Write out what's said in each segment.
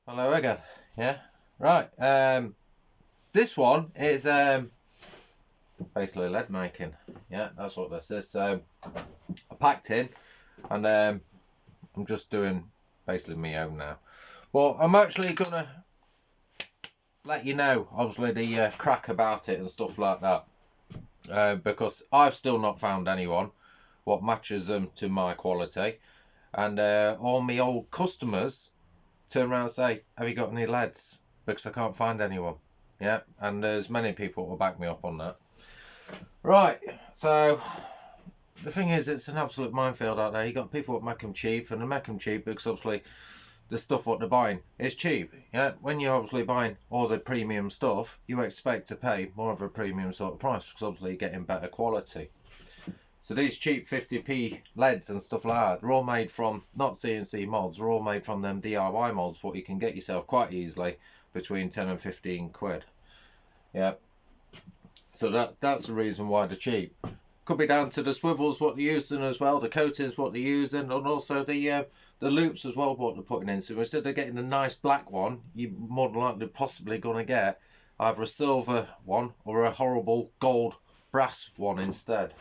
Hello again. Yeah. Right. This one is basically lead making. Yeah, that's what this is. So I packed in, and I'm just doing basically my own now. Well, I'm actually gonna let you know, obviously, the crack about it and stuff like that, because I've still not found anyone what matches them to my quality, and all my old customers turn around and say, "Have you got any leads?" Because I can't find anyone. Yeah, and there's many people who will back me up on that. Right, so the thing is, it's an absolute minefield out there. You got people that make them cheap, and they make them cheap because obviously the stuff what they're buying is cheap. Yeah, when you're obviously buying all the premium stuff, you expect to pay more of a premium sort of price because obviously you're getting better quality. So these cheap 50p LEDs and stuff like that, they're all made from not CNC molds, they're all made from them DIY molds, what you can get yourself quite easily between 10 and 15 quid. Yeah, so that's the reason why they're cheap. Could be down to the swivels what they're using as well, the coatings what they're using, and also the loops as well what they're putting in. So instead of getting a nice black one, you're more than likely possibly going to get either a silver one or a horrible gold brass one instead.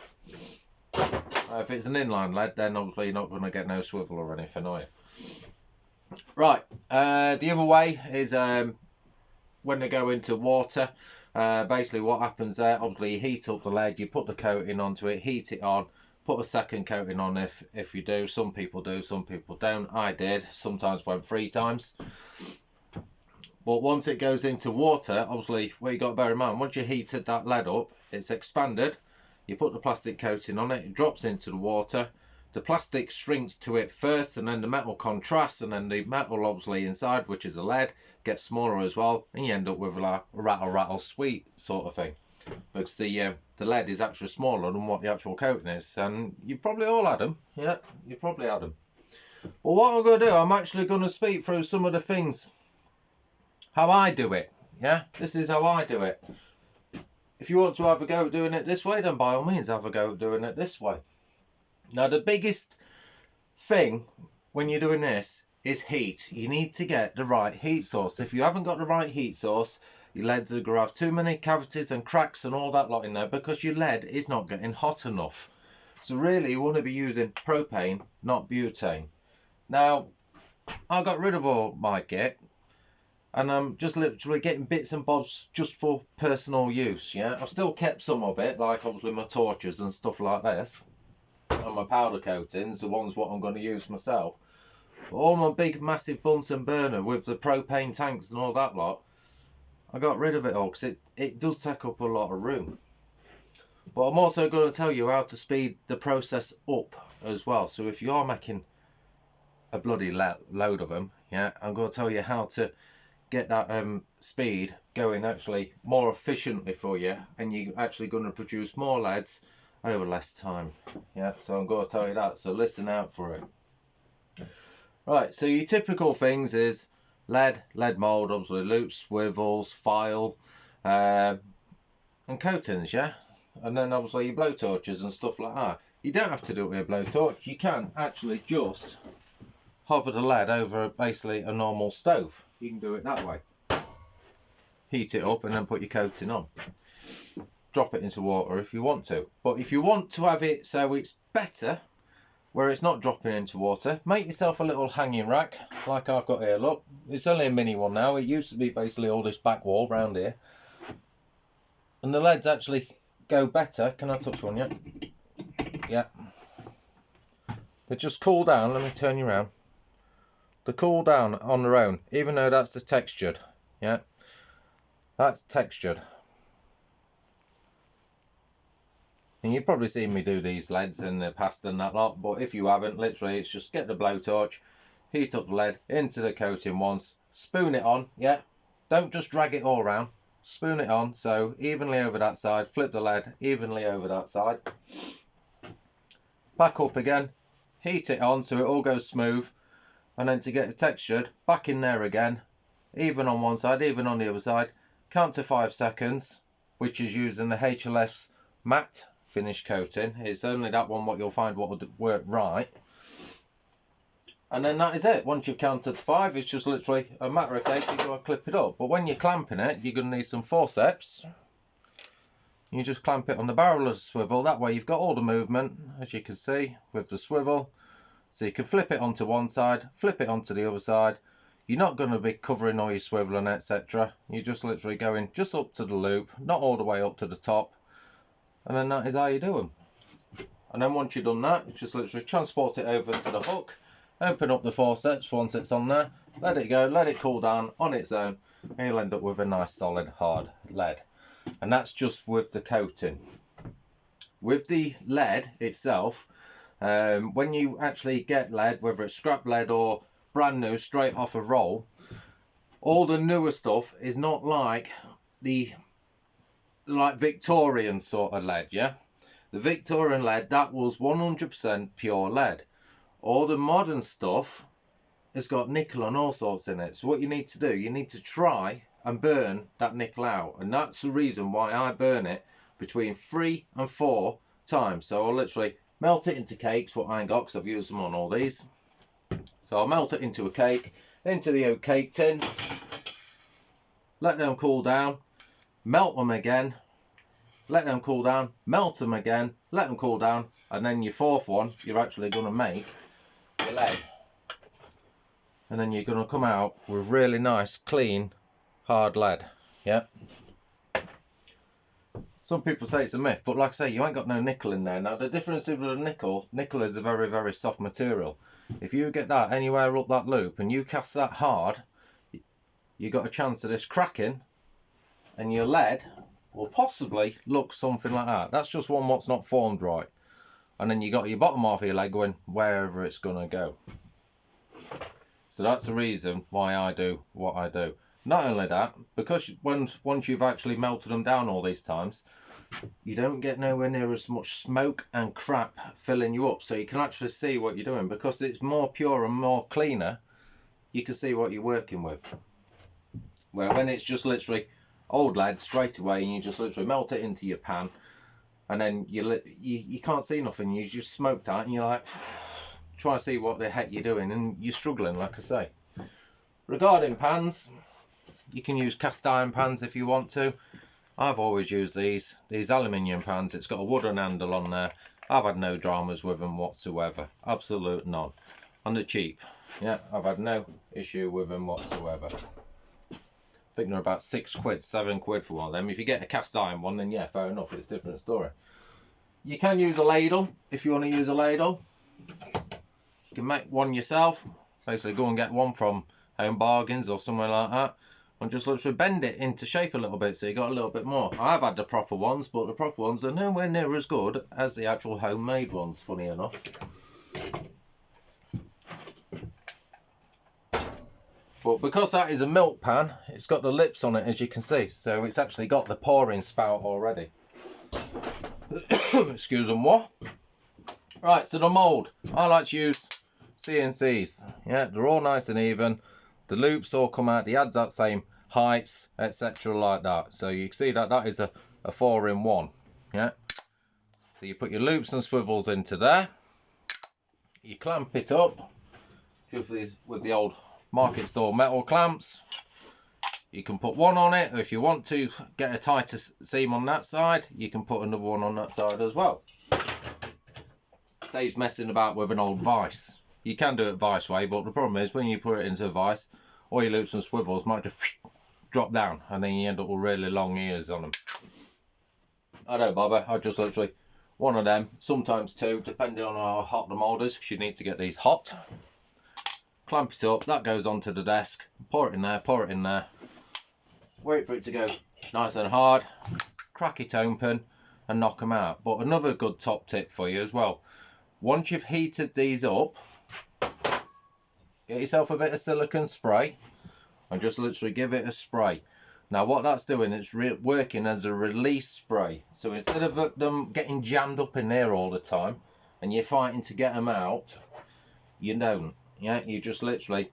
If it's an inline lead, then obviously you're not going to get no swivel or anything, are you? Right, the other way is when they go into water. Basically what happens there, obviously you heat up the lead, you put the coating onto it, heat it on, put a second coating on if you do. Some people do, some people don't. I did, sometimes went 3 times. But once it goes into water, obviously what you got to bear in mind, once you heated that lead up, it's expanded. You put the plastic coating on it, it drops into the water. The plastic shrinks to it first, and then the metal contrasts, and then the metal obviously inside, which is the lead, gets smaller as well, and you end up with a rattle sweet sort of thing, because the lead is actually smaller than what the actual coating is. And you've probably all had them. Yeah, you probably had them. Well, what I'm going to do, I'm actually going to speak through some of the things how I do it. Yeah, this is how I do it. If you want to have a go at doing it this way, then by all means have a go at doing it this way. Now, the biggest thing when you're doing this is heat. You need to get the right heat source. If you haven't got the right heat source, your leads are going to have too many cavities and cracks and all that lot in there because your lead is not getting hot enough. So really you want to be using propane, not butane. Now, I got rid of all my kit, and I'm just literally getting bits and bobs just for personal use. Yeah, I've still kept some of it, like obviously my torches and stuff like this, and my powder coatings, the ones what I'm going to use myself. But all my big massive Bunsen burner with the propane tanks and all that lot, I got rid of it all because it does take up a lot of room. But I'm also going to tell you how to speed the process up as well. So if you are making a bloody load of them, yeah, I'm going to tell you how to get that speed going actually more efficiently for you, and you're actually going to produce more leads over less time. Yeah, so I'm going to tell you that, so listen out for it. Right, so your typical things is lead mold, obviously loops, swivels, file, and coatings, yeah, and then obviously your blowtorches and stuff like that. You don't have to do it with a blowtorch. You can actually just hover the lead over basically a normal stove. You can do it that way. Heat it up and then put your coating on. Drop it into water if you want to. But if you want to have it so it's better, where it's not dropping into water, make yourself a little hanging rack like I've got here. Look, it's only a mini one now. It used to be basically all this back wall round here. And the leads actually go better. Can I touch one yet? Yeah. They just cool down. Let me turn you around. They cool down on their own, even though that's the textured. Yeah, that's textured. And you've probably seen me do these leads in the past and that lot, but if you haven't, literally it's just get the blowtorch, heat up the lead into the coating once, spoon it on. Yeah, don't just drag it all around, spoon it on, so evenly over that side, flip the lead evenly over that side, back up again, heat it on so it all goes smooth. And then to get it textured, back in there again, even on one side, even on the other side, count to 5 seconds, which is using the HLF's matte finish coating. It's only that one what you'll find what will work right. And then that is it. Once you've counted 5, it's just literally a matter of case you go and clip it up. But when you're clamping it, you're going to need some forceps. You just clamp it on the barrel of the swivel. That way you've got all the movement, as you can see, with the swivel. So you can flip it onto one side, flip it onto the other side. You're not going to be covering all your swiveling, etc. You're just literally going just up to the loop, not all the way up to the top. And then that is how you do them. And then once you've done that, you just literally transport it over to the hook, open up the forceps once it's on there, let it go, let it cool down on its own, and you'll end up with a nice solid hard lead. And that's just with the coating. With the lead itself, when you actually get lead, whether it's scrap lead or brand new straight off a roll, all the newer stuff is not like the Victorian sort of lead, yeah? The Victorian lead, that was 100% pure lead. All the modern stuff has got nickel and all sorts in it. So what you need to do, you need to try and burn that nickel out. And that's the reason why I burn it between 3 and 4 times. So I'll literally melt it into cakes, what I ain't got, because I've used them on all these. So I'll melt it into a cake, into the old cake tins, let them cool down, melt them again, let them cool down, melt them again, let them cool down, and then your fourth one, you're actually going to make your lead. And then you're going to come out with really nice, clean, hard lead. Yeah. Some people say it's a myth, but like I say, you ain't got no nickel in there. Now, the difference with the nickel is a very, very soft material. If you get that anywhere up that loop and you cast that hard, you got a chance of this cracking, and your lead will possibly look something like that. That's just one what's not formed right. And then you got your bottom half of your lead going wherever it's going to go. So that's the reason why I do what I do. Not only that, because once you've actually melted them down all these times, you don't get nowhere near as much smoke and crap filling you up. So you can actually see what you're doing. Because it's more pure and more cleaner, you can see what you're working with. Where when it's just literally old lead straight away, and you just literally melt it into your pan, and then you can't see nothing, you just smoked out, and you're like, try to see what the heck you're doing, and you're struggling, like I say. Regarding pans, you can use cast iron pans if you want to. I've always used these aluminium pans. It's got a wooden handle on there. I've had no dramas with them whatsoever, absolute none. And they're cheap. Yeah, I've had no issue with them whatsoever. I think they're about 6 quid, 7 quid for one of them. If you get a cast iron one, then yeah, fair enough, it's a different story. You can use a ladle if you want to use a ladle. You can make one yourself. Basically go and get one from Home Bargains or somewhere like that, and just literally bend it into shape a little bit so you got a little bit more. I've had the proper ones, but the proper ones are nowhere near as good as the actual homemade ones, funny enough. But because that is a milk pan, it's got the lips on it, as you can see, so it's actually got the pouring spout already. Excuse me. Right, so the mould, I like to use CNCs. Yeah, they're all nice and even. The loops all come out, the adds that same heights, etc. like that. So you can see that that is a 4-in-1. Yeah. So you put your loops and swivels into there. You clamp it up with the old market store metal clamps. You can put one on it, or if you want to get a tighter seam on that side, you can put another one on that side as well. Saves messing about with an old vise. You can do it vice way, but the problem is when you put it into a vice, all your loops and swivels might just drop down, and then you end up with really long ears on them. I don't bother. I just literally one of them, sometimes two, depending on how hot the mould is, because you need to get these hot. Clamp it up, that goes onto the desk, pour it in there, wait for it to go nice and hard, crack it open and knock them out. But another good top tip for you as well, once you've heated these up, get yourself a bit of silicone spray and just literally give it a spray. Now what that's doing, it's working as a release spray. So instead of them getting jammed up in there all the time and you're fighting to get them out, you don't. Yeah, you just literally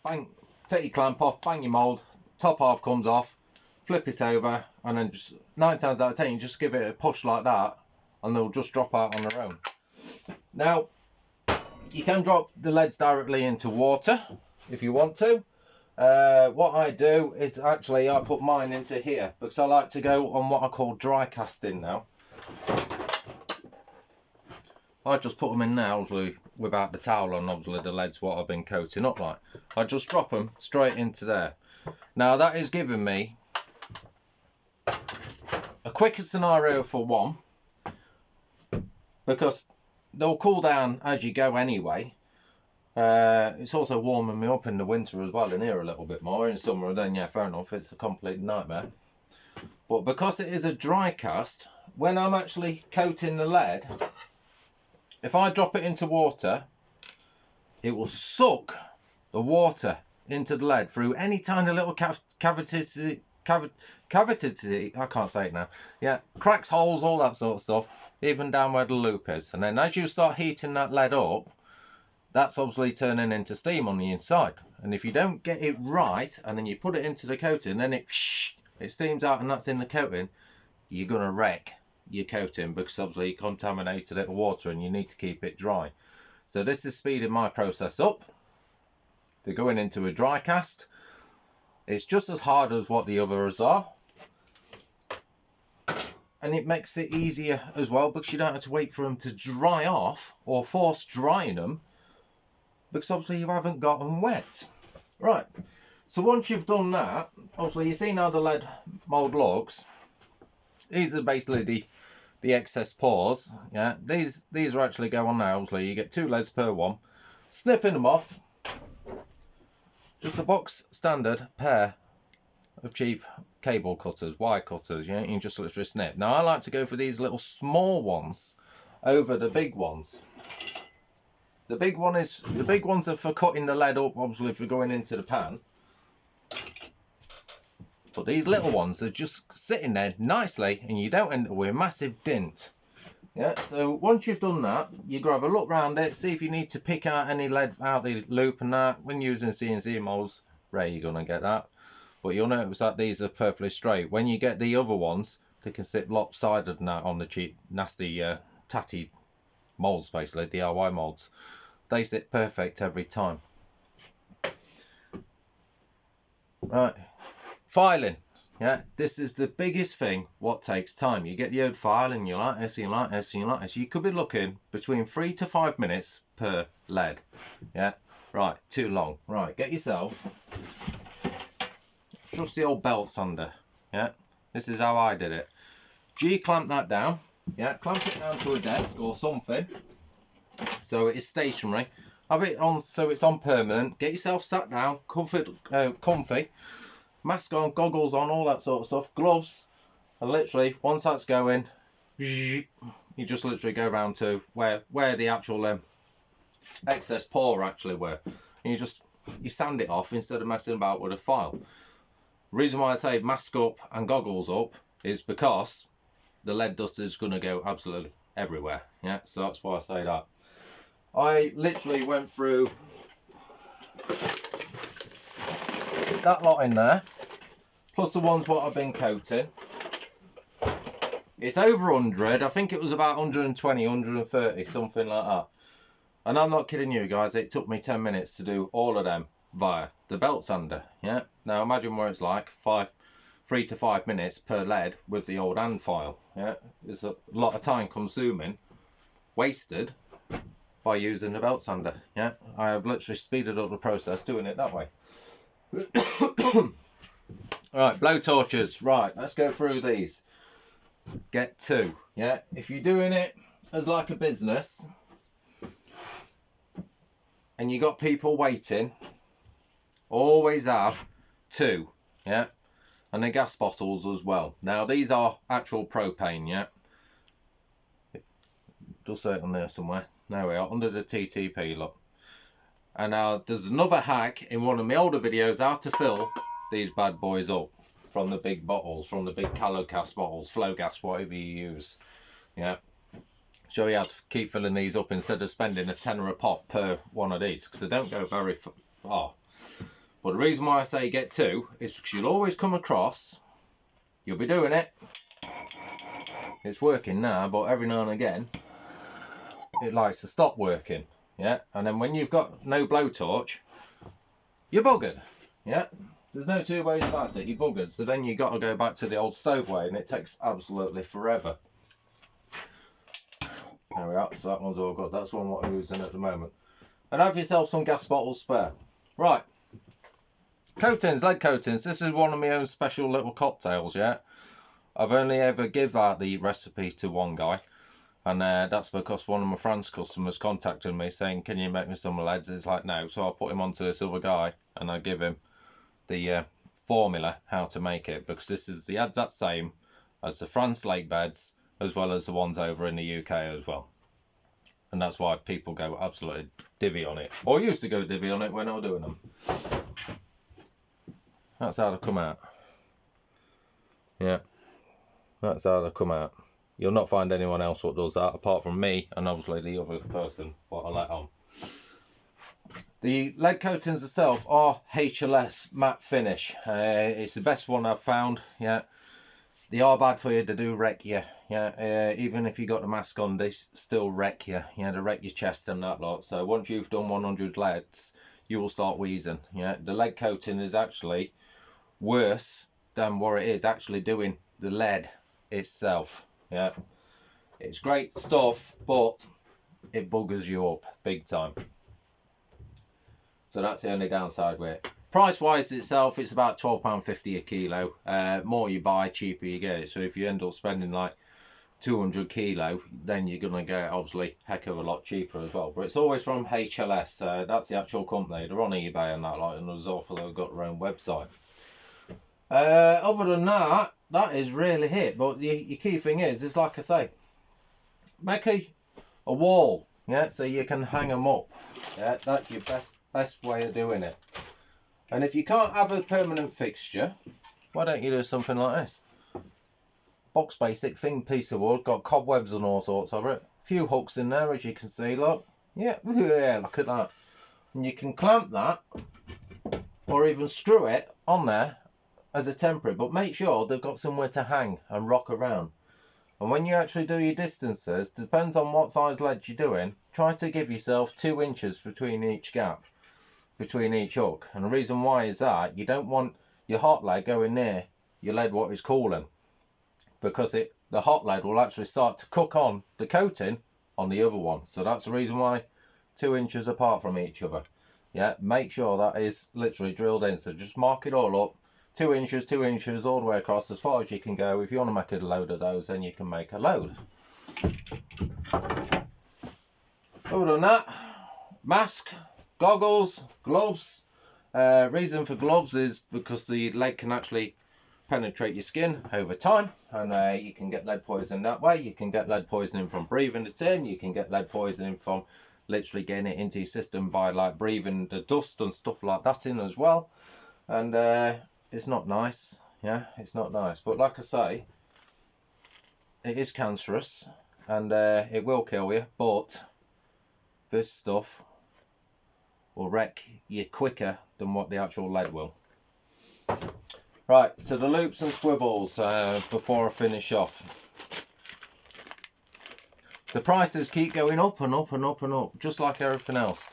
bang, take your clamp off, bang your mould, top half comes off, flip it over, and then just 9 times out of 10 you just give it a push like that and they'll just drop out on their own. Now You can drop the leads directly into water if you want to. What I do is actually I put mine into here because I like to go on what I call dry casting now. I just put them in now, obviously without the towel on, obviously the leads what I've been coating up like. I just drop them straight into there. Now that is giving me a quicker scenario for one, because they'll cool down as you go anyway. It's also warming me up in the winter as well in here a little bit more. In summer then yeah, fair enough, it's a complete nightmare. But because it is a dry cast, when I'm actually coating the lead, if I drop it into water, it will suck the water into the lead through any tiny little cavity, I can't say it now. Yeah, cracks, holes, all that sort of stuff, even down where the loop is. And then as you start heating that lead up, that's obviously turning into steam on the inside. And if you don't get it right, and then you put it into the coating, then it steams out and that's in the coating, you're going to wreck your coating because obviously you contaminated it with water and you need to keep it dry. So this is speeding my process up. They're going into a dry cast. It's just as hard as what the others are. And it makes it easier as well because you don't have to wait for them to dry off or force drying them because obviously you haven't got them wet. Right, so once you've done that, obviously you've seen how the lead mould looks. These are basically the excess pores. Yeah, these are actually go on now. Obviously you get 2 leads per one. Snipping them off. Just a box standard pair of cheap cable cutters, wire cutters. Yeah, you can just literally snip. Now I like to go for these little small ones over the big ones. The big ones are for cutting the lead up, obviously for going into the pan. But these little ones are just sitting there nicely and you don't end up with a massive dent. Yeah, so once you've done that, you grab a look round it, see if you need to pick out any lead out the loop and that. When using CNC molds, rare you're going to get that. But you'll notice that these are perfectly straight. When you get the other ones, they can sit lopsided and that on the cheap, nasty, tatty molds, basically, DIY molds. They sit perfect every time. Right. Filing, yeah, this is the biggest thing what takes time. You get the old file and you like this, and you like this, and you like this. You could be looking between 3 to 5 minutes per lead. Yeah, right, too long. Right, get yourself just the old belt sander. Yeah, this is how I did it. G-clamp that down. Yeah, clamp it down to a desk or something so it is stationary. Have it on so it's on permanent. Get yourself sat down, comfy. Mask on, goggles on, all that sort of stuff, gloves, and literally once that's going, you just literally go around to where the actual excess pore actually were, and you sand it off instead of messing about with a file. The reason why I say mask up and goggles up is because the lead dust is going to go absolutely everywhere. Yeah, so that's why I say that. I literally went through that lot in there, plus the ones what I've been coating. It's over 100. I think it was about 120, 130, something like that. And I'm not kidding you guys, it took me 10 minutes to do all of them via the belt sander. Yeah. Now imagine what it's like, 3 to 5 minutes per lead with the old hand file. Yeah. It's a lot of time consuming, wasted by using the belt sander. Yeah. I have literally speeded up the process doing it that way. Right, blow torches. Right, let's go through these. Get 2. Yeah, if you're doing it as like a business and you got people waiting, always have 2. Yeah, and the gas bottles as well. Now these are actual propane. Yeah, just say it on there somewhere. There we are, under the TTP, look. And now there's another hack in one of my older videos how to fill these bad boys up from the big bottles, from the big Calocast bottles, flow gas, whatever you use. Yeah, show you how to keep filling these up instead of spending a tenner a pop per one of these, because they don't go very far. But the reason why I say get 2 is because you'll always come across, you'll be doing it, it's working now, but every now and again it likes to stop working. yeah, and then when you've got no blowtorch, you're buggered, yeah. There's no two ways about it, you're buggered. So then you got to go back to the old stove way, and it takes absolutely forever. There we are, so that one's all good. That's one what I'm using at the moment. And have yourself some gas bottles spare. Right, coatings, lead coatings. This is one of my own special little cocktails, yeah. I've only ever give out the recipe to one guy, and that's because one of my France customers contacted me saying, can you make me some leads? It's like, no. So I put him on to this other guy, and I give him the formula how to make it, because this is the exact same as the France lake beds, as well as the ones over in the UK as well. And that's why people go absolutely divvy on it, or used to go divvy on it when I was doing them. That's how they come out. Yeah, that's how they come out. You'll not find anyone else what does that, apart from me and obviously the other person what I let on. The lead coatings itself are HLS matte finish. It's the best one I've found, yeah. They are bad for you, they do wreck you, yeah. Even if you got the mask on, they still wreck you, yeah. They wreck your chest and that lot. So once you've done 100 leads, you will start wheezing, yeah. The lead coating is actually worse than what it is actually doing the lead itself, yeah. It's great stuff, but it buggers you up big time. So that's the only downside with it. Price wise itself, it's about £12.50 a kilo. More you buy, cheaper you get it. So if you end up spending like 200 kilo, then you're going to get it obviously heck of a lot cheaper as well. But it's always from HLS. That's the actual company. They're on eBay and that lot, and there's also they've got their own website. Other than that, that is really it. But the key thing is like I say, make a wall, yeah, so you can hang them up. Yeah, that's your best way of doing it. And if you can't have a permanent fixture, why don't you do something like this? Box basic thin piece of wood, got cobwebs and all sorts of it. A few hooks in there, as you can see, look. Yeah, look at that. And you can clamp that, or even screw it on there as a temporary, but make sure they've got somewhere to hang and rock around. And when you actually do your distances, depends on what size lead you're doing, try to give yourself 2 inches between each gap, between each hook. And the reason why is that you don't want your hot lead going near your lead what is cooling, because the hot lead will actually start to cook on the coating on the other one. So that's the reason why 2 inches apart from each other. Yeah, make sure that is literally drilled in. So just mark it all up. 2 inches all the way across, as far as you can go. If you want to make a load of those, then you can make a load. Other than that, mask, goggles, gloves. Reason for gloves is because the lead can actually penetrate your skin over time, and you can get lead poisoning that way. You can get lead poisoning from breathing it in. You can get lead poisoning from literally getting it into your system by like breathing the dust and stuff like that in as well. And it's not nice, yeah, it's not nice. But like I say, it is cancerous, and it will kill you, but this stuff will wreck you quicker than what the actual lead will. Right, so the loops and swivels, before I finish off. The prices keep going up and up and up and up, just like everything else.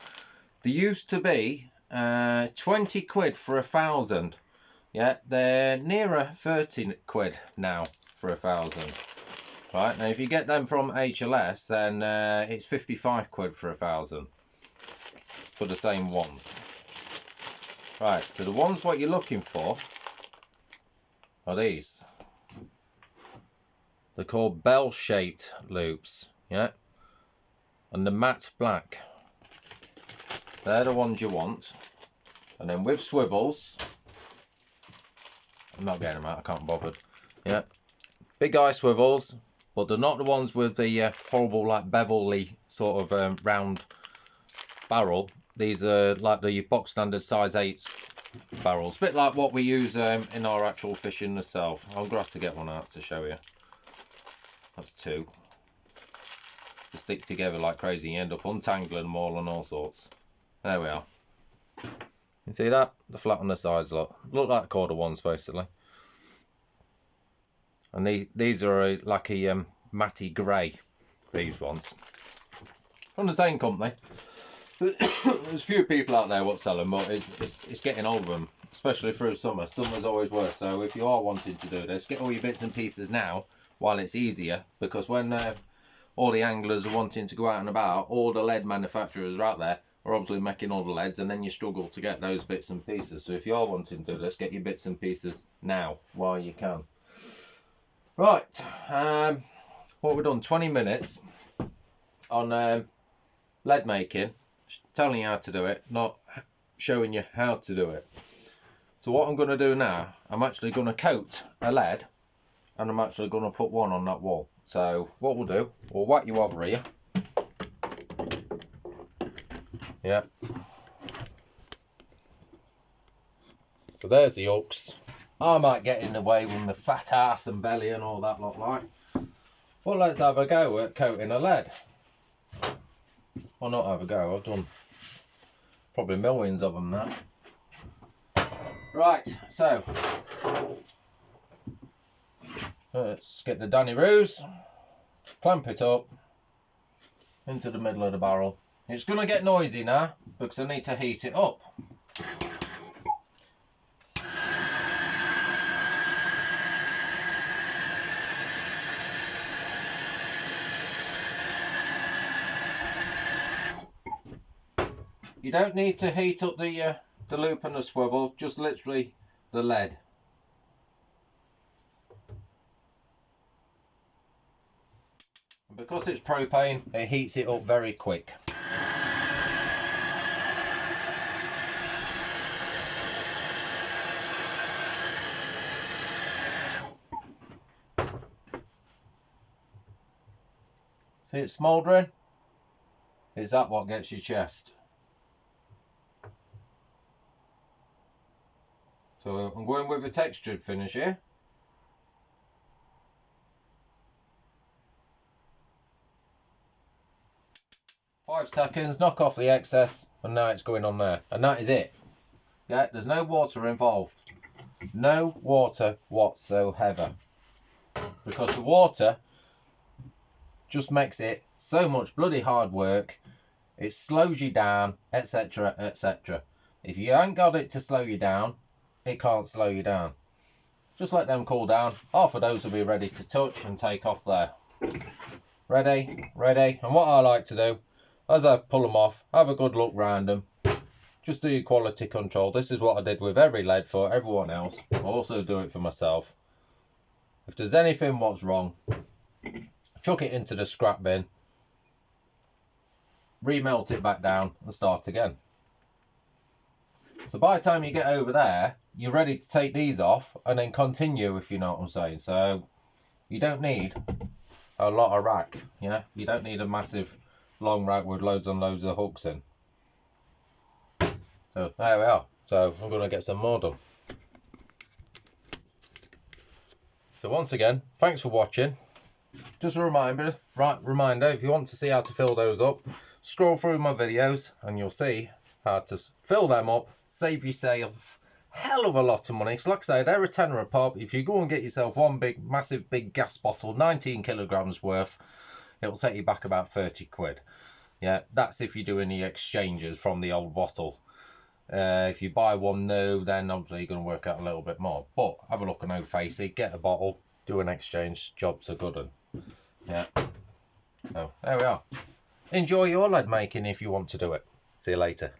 They used to be 20 quid for 1,000. Yeah, they're nearer 30 quid now for 1,000. Right, now if you get them from HLS, then it's 55 quid for 1,000 for the same ones. Right, so the ones what you're looking for are these. They're called bell-shaped loops, yeah, and the matte black. They're the ones you want. And then with swivels, I'm not getting them out, I can't bother. Yeah, big eye swivels, but they're not the ones with the horrible like bevel-y sort of round barrel. These are like the box standard size 8 barrels, a bit like what we use in our actual fishing itself. I'm gonna have to get one out to show you. That's 2. They stick together like crazy. You end up untangling them all and all sorts. There we are. You see that? The flat on the sides look like quarter ones basically. And these are like a matty grey. These ones from the same company. There's a few people out there what sell them, but it's getting hold of them, especially through summer. Summer's always worse. So if you are wanting to do this, get all your bits and pieces now while it's easier, because when all the anglers are wanting to go out and about, all the lead manufacturers are out there are obviously making all the leads, and then you struggle to get those bits and pieces. So if you are wanting to do this, get your bits and pieces now while you can. Right, what we've done, 20 minutes on lead making, telling you how to do it, not showing you how to do it. So what I'm going to do now, I'm actually going to coat a lead, and I'm actually going to put one on that wall. So what we'll do, we'll whack you over here. Yeah. So there's the hooks. I might get in the way with my fat ass and belly and all that lot like. Well, let's have a go at coating a lead. Well, not have a go, I've done probably millions of them now. Right, so let's get the Danny Roos, clamp it up into the middle of the barrel. It's going to get noisy now because I need to heat it up. You don't need to heat up the loop and the swivel, just literally the lead. And because it's propane, it heats it up very quick. See it smouldering? It's that what gets your chest. So I'm going with a textured finish here. Five seconds, knock off the excess, and now it's going on there. And that is it. Yeah, there's no water involved. No water whatsoever. Because the water just makes it so much bloody hard work. It slows you down, etc, etc. If you ain't got it to slow you down, it can't slow you down. Just let them cool down. Half of those will be ready to touch and take off there. Ready, ready. And what I like to do, as I pull them off, have a good look round them. Just do your quality control. This is what I did with every lead for everyone else. I also do it for myself. If there's anything what's wrong, chuck it into the scrap bin, remelt it back down and start again. So by the time you get over there, you're ready to take these off and then continue, if you know what I'm saying. So you don't need a lot of rack, yeah? You don't need a massive long rack with loads and loads of hooks in. So there we are. So I'm going to get some more done. So once again, thanks for watching. Just a reminder, if you want to see how to fill those up, scroll through my videos and you'll see how to fill them up, save yourself a hell of a lot of money. Because like I say, they're a tenner a pop. If you go and get yourself one massive big gas bottle, 19 kilograms worth, it'll set you back about 30 quid. Yeah, that's if you're doing the exchanges from the old bottle. If you buy one new, then obviously you're going to work out a little bit more. But have a look at No Facey, get a bottle, do an exchange, job's a good one. Yeah. So there we are. Enjoy your lead making if you want to do it. See you later.